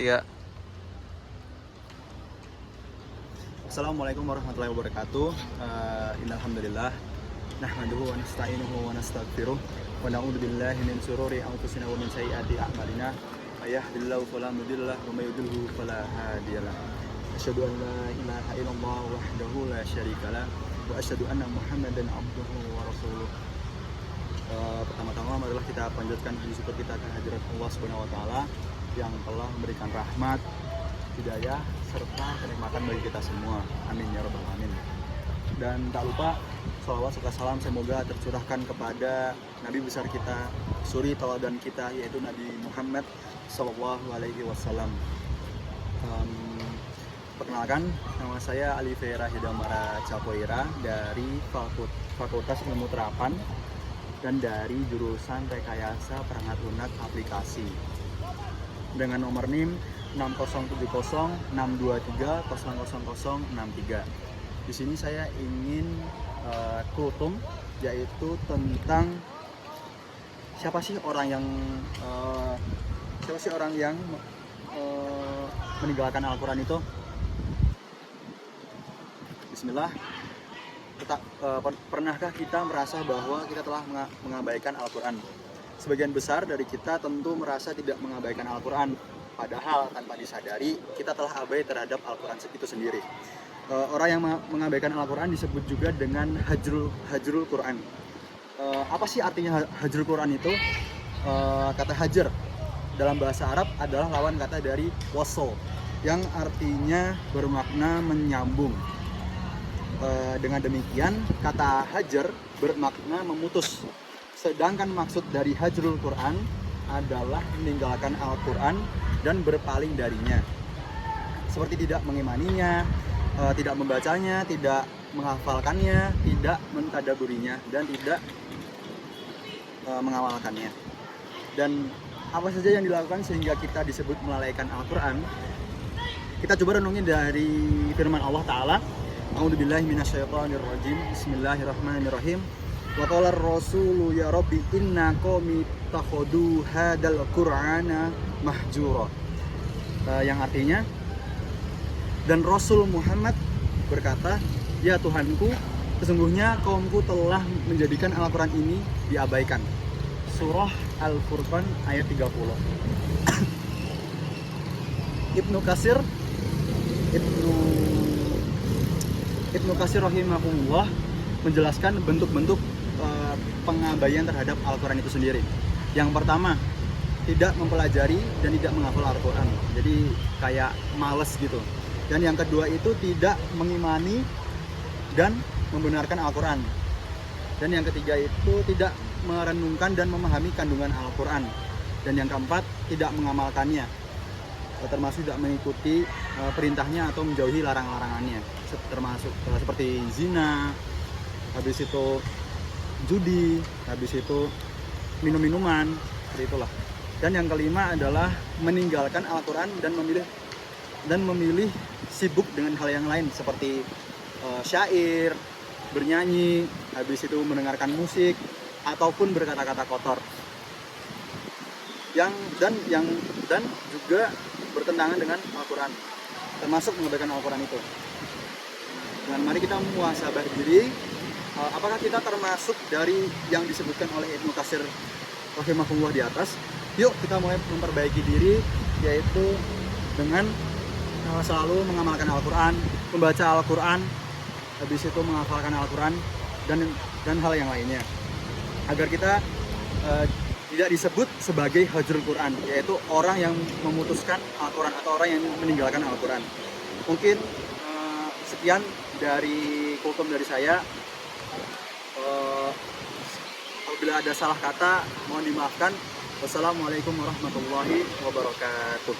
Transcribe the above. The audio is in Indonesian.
Ya, Assalamualaikum warahmatullahi wabarakatuh. Innalhamdulillah nahmaduhu wa nasta'inuhu wa nastaghfiruh wa na'udzu billahi min syururi anfusina wa min sayyiati a'malina. May yahdihillahu fala mudhillalah wa may yudhlilhu fala hadiyalah. Asyhadu an la ilaha illallah wahdahu la syarikalah wa asyhadu anna Muhammadan abduhu wa rasuluh. Pertama-tama marilah kita panjatkan puji syukur kita kehadirat Allah Subhanahu wa taala yang telah memberikan rahmat, hidayah, serta kenikmatan bagi kita semua. Amin ya rabbal alamin. Dan tak lupa sholawat serta salam semoga tercurahkan kepada Nabi besar kita, suri tauladan kita, yaitu Nabi Muhammad Sallallahu Alaihi Wasallam. Perkenalkan, nama saya Ali Vera Hidamara Capoeira dari Fakultas Ilmu Terapan dan dari jurusan Rekayasa Perangkat Lunak Aplikasi dengan nomor NIM 607062300063. Di sini saya ingin kultum, yaitu tentang siapa sih orang yang meninggalkan Al-Quran itu. Bismillah. Pernahkah kita merasa bahwa kita telah mengabaikan Al-Quran? Sebagian besar dari kita tentu merasa tidak mengabaikan Al-Quran, padahal tanpa disadari kita telah abai terhadap Al-Quran itu sendiri. Orang yang mengabaikan Al-Quran disebut juga dengan hajrul Quran. Apa sih artinya hajrul Quran itu? Kata hajar dalam bahasa Arab adalah lawan kata dari wasol, yang artinya bermakna menyambung. Dengan demikian, kata hajar bermakna memutus. Sedangkan maksud dari hajrul Quran adalah meninggalkan Al-Quran dan berpaling darinya. Seperti tidak mengimaninya, tidak membacanya, tidak menghafalkannya, tidak mentadaburinya, dan tidak mengamalkannya. Dan apa saja yang dilakukan sehingga kita disebut melalaikan Al-Quran? Kita coba renungi dari firman Allah Ta'ala. A'udzubillahi minasyaitonirrajim. Bismillahirrahmanirrahim. Wa qala ar-rasulu ya rabbi inna qaumi takhudu hadzal qur'ana mahjura. Yang artinya, dan Rasul Muhammad berkata, ya Tuhanku, sesungguhnya kaumku telah menjadikan Al-Quran ini diabaikan. Surah Al-Furqan ayat 30. Ibnu Katsir rahimahullah menjelaskan bentuk-bentuk pengabaian terhadap Al-Quran itu sendiri. Yang pertama, tidak mempelajari dan tidak menghafal Al-Quran, jadi kayak males gitu. Dan yang kedua itu tidak mengimani dan membenarkan Al-Quran. Dan yang ketiga itu tidak merenungkan dan memahami kandungan Al-Quran. Dan yang keempat, tidak mengamalkannya, termasuk tidak mengikuti perintahnya atau menjauhi larang-larangannya, termasuk seperti zina, habis itu judi, habis itu minum-minuman, seperti itulah. Dan yang kelima adalah meninggalkan Al-Quran dan memilih sibuk dengan hal yang lain seperti syair, bernyanyi, habis itu mendengarkan musik ataupun berkata-kata kotor. Dan juga bertentangan dengan Al-Quran, termasuk mengabaikan Al-Quran itu. Dan mari kita muhasabah diri, apakah kita termasuk dari yang disebutkan oleh Ibnu Katsir rahimahullah di atas. Yuk kita mulai memperbaiki diri, yaitu dengan selalu mengamalkan Al-Quran, membaca Al-Quran, habis itu menghafalkan Al-Quran, dan hal yang lainnya, agar kita tidak disebut sebagai hajrul Quran, yaitu orang yang memutuskan Al-Quran atau orang yang meninggalkan Al-Quran. Mungkin sekian dari kultum dari saya. Apabila ada salah kata, mohon dimaafkan. Wassalamualaikum warahmatullahi wabarakatuh.